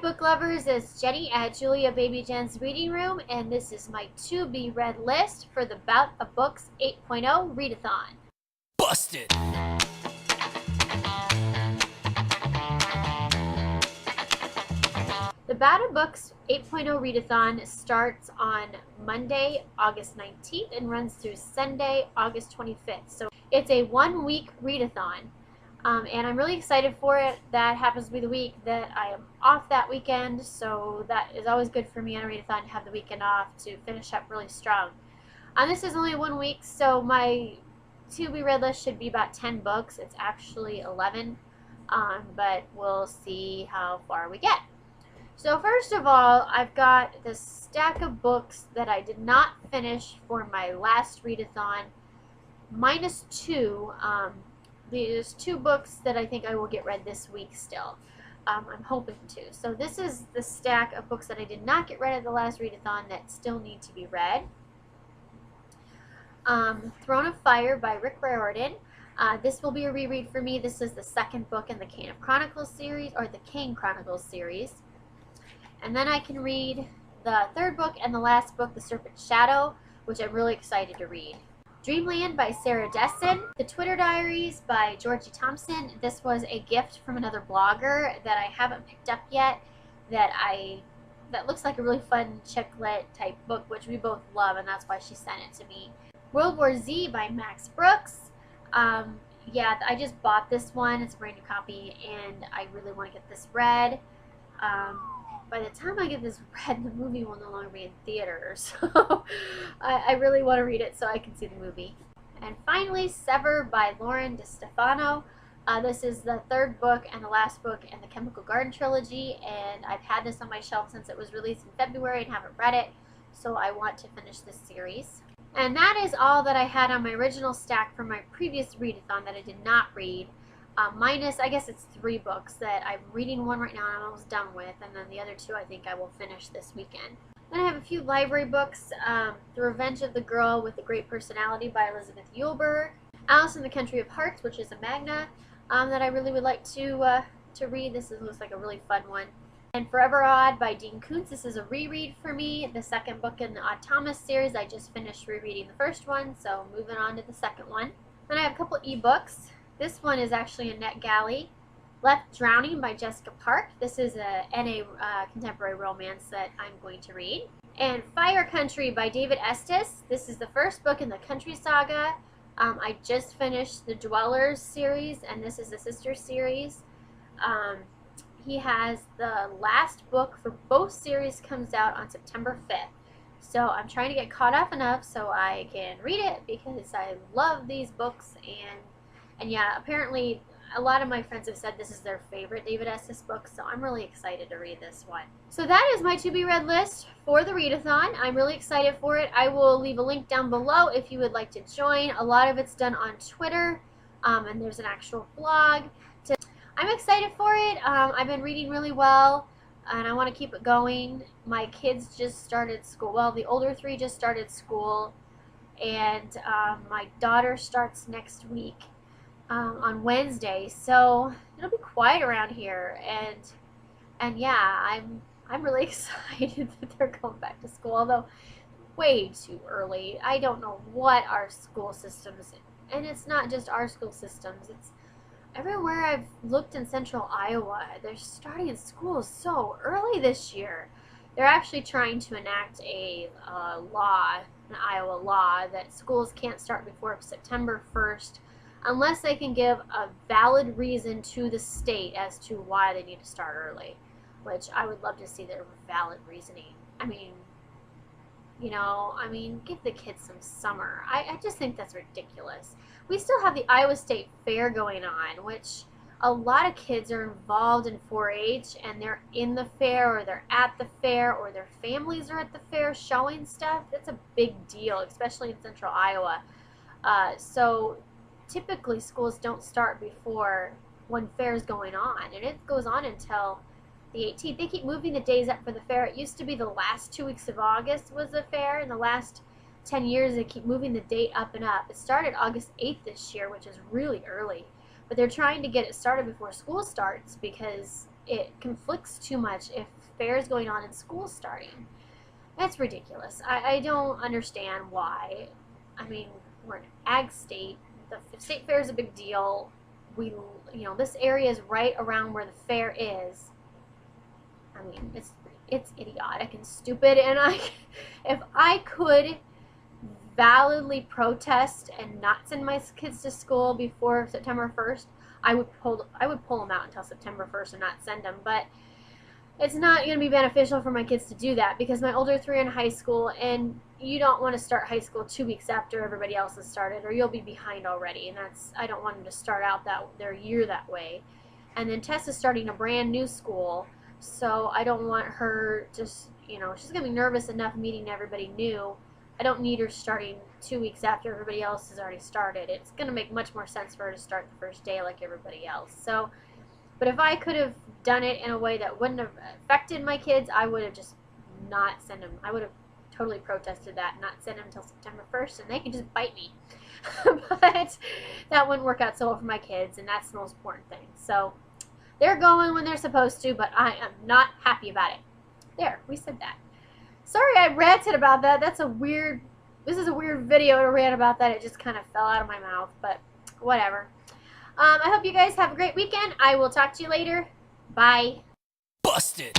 book lovers, it's Jenny at Julia Baby Jen's Reading Room, and this is my to-be-read list for the Bout of Books 8.0 Readathon. Busted! The Bout of Books 8.0 Readathon starts on Monday, August 19th and runs through Sunday, August 25th. So it's a one-week readathon. And I'm really excited for it. That happens to be the week that I am off that weekend, so that is always good for me on a readathon to have the weekend off to finish up really strong. This is only 1 week, so my to-be-read list should be about 10 books. It's actually 11, but we'll see how far we get. So first of all, I've got this stack of books that I did not finish for my last readathon, minus 2. There's 2 books that I think I will get read this week still. I'm hoping to. So this is the stack of books that I did not get read at the last readathon that still need to be read. Throne of Fire by Rick Riordan. This will be a reread for me. This is the second book in the Kane of Chronicles series, or the Kane Chronicles series. And then I can read the third book and the last book, The Serpent's Shadow, which I'm really excited to read. Dreamland by Sarah Destin. The Twitter Diaries by Georgie Thompson. This was a gift from another blogger that I haven't picked up yet, that looks like a really fun chick lit type book, which we both love, and that's why she sent it to me. World War Z by Max Brooks. Yeah, I just bought this one. It's a brand new copy, and I really want to get this read. By the time I get this read, the movie will no longer be in theaters. So I really want to read it so I can see the movie. And finally, Sever by Lauren DeStefano. This is the third book and the last book in the Chemical Garden trilogy, and I've had this on my shelf since it was released in February and haven't read it, so I want to finish this series. And that is all that I had on my original stack from my previous readathon that I did not read. Minus, I guess it's 3 books that I'm reading one right now and I'm almost done with, and then the other 2 I think I will finish this weekend. Then I have a few library books, The Revenge of the Girl with the Great Personality by Elizabeth Eulberg, Alice in the Country of Hearts, which is a manga that I really would like to read. This looks like a really fun one. And Forever Odd by Dean Koontz. This is a reread for me, the second book in the Odd Thomas series. I just finished rereading the first one, so moving on to the second one. Then I have a couple ebooks. This one is actually a NetGalley. Left Drowning by Jessica Park. This is a NA contemporary romance that I'm going to read. And Fire Country by David Estes. This is the first book in the Country Saga. I just finished the Dwellers series, and this is the sister series. He has the last book for both series comes out on September 5th. So I'm trying to get caught up enough so I can read it because I love these books, and yeah, apparently a lot of my friends have said this is their favorite David Estes book, so I'm really excited to read this one. So that is my to-be-read list for the readathon. I'm really excited for it. I will leave a link down below if you would like to join. A lot of it's done on Twitter, and there's an actual blog. I'm excited for it. I've been reading really well, and I want to keep it going. My kids just started school. Well, the older 3 just started school, and my daughter starts next week. On Wednesday, so it'll be quiet around here, and yeah, I'm really excited that they're going back to school, although way too early. I don't know what our school systems, and it's not just our school systems, it's everywhere I've looked in central Iowa. They're starting school so early this year. They're actually trying to enact a law, an Iowa law, that schools can't start before September 1st unless they can give a valid reason to the state as to why they need to start early, which I would love to see their valid reasoning. I mean, you know, give the kids some summer. I just think that's ridiculous. We still have the Iowa State Fair going on, which a lot of kids are involved in 4-H, and they're in the fair, or they're at the fair, or their families are at the fair showing stuff. That's a big deal, especially in central Iowa. So typically schools don't start before when fair is going on, and it goes on until the 18th. They keep moving the days up for the fair. It used to be the last 2 weeks of August was the fair. In the last 10 years, they keep moving the date up and up. It started August 8th this year, which is really early, but they're trying to get it started before school starts because it conflicts too much if fair is going on and school starting. That's ridiculous. I don't understand why. I mean, we're an ag state. The state fair is a big deal. We, this area is right around where the fair is. I mean, it's idiotic and stupid. And if I could validly protest and not send my kids to school before September 1st, I would pull them out until September 1st and not send them. But it's not going to be beneficial for my kids to do that because my older three are in high school, and you don't want to start high school 2 weeks after everybody else has started, or you'll be behind already. And I don't want them to start out their year that way. And then Tessa's starting a brand new school, so I don't want her just, she's going to be nervous enough meeting everybody new. I don't need her starting 2 weeks after everybody else has already started. It's going to make much more sense for her to start the first day like everybody else. So, but if I could have done it in a way that wouldn't have affected my kids, I would have just not sent them. I would have totally protested that, not send them until September 1st, and they can just bite me. But that wouldn't work out so well for my kids, and that's the most important thing. So they're going when they're supposed to, but I am not happy about it. There, we said that. Sorry I ranted about that. This is a weird video to rant about that. It just kind of fell out of my mouth, but whatever. I hope you guys have a great weekend. I will talk to you later. Bye. Busted.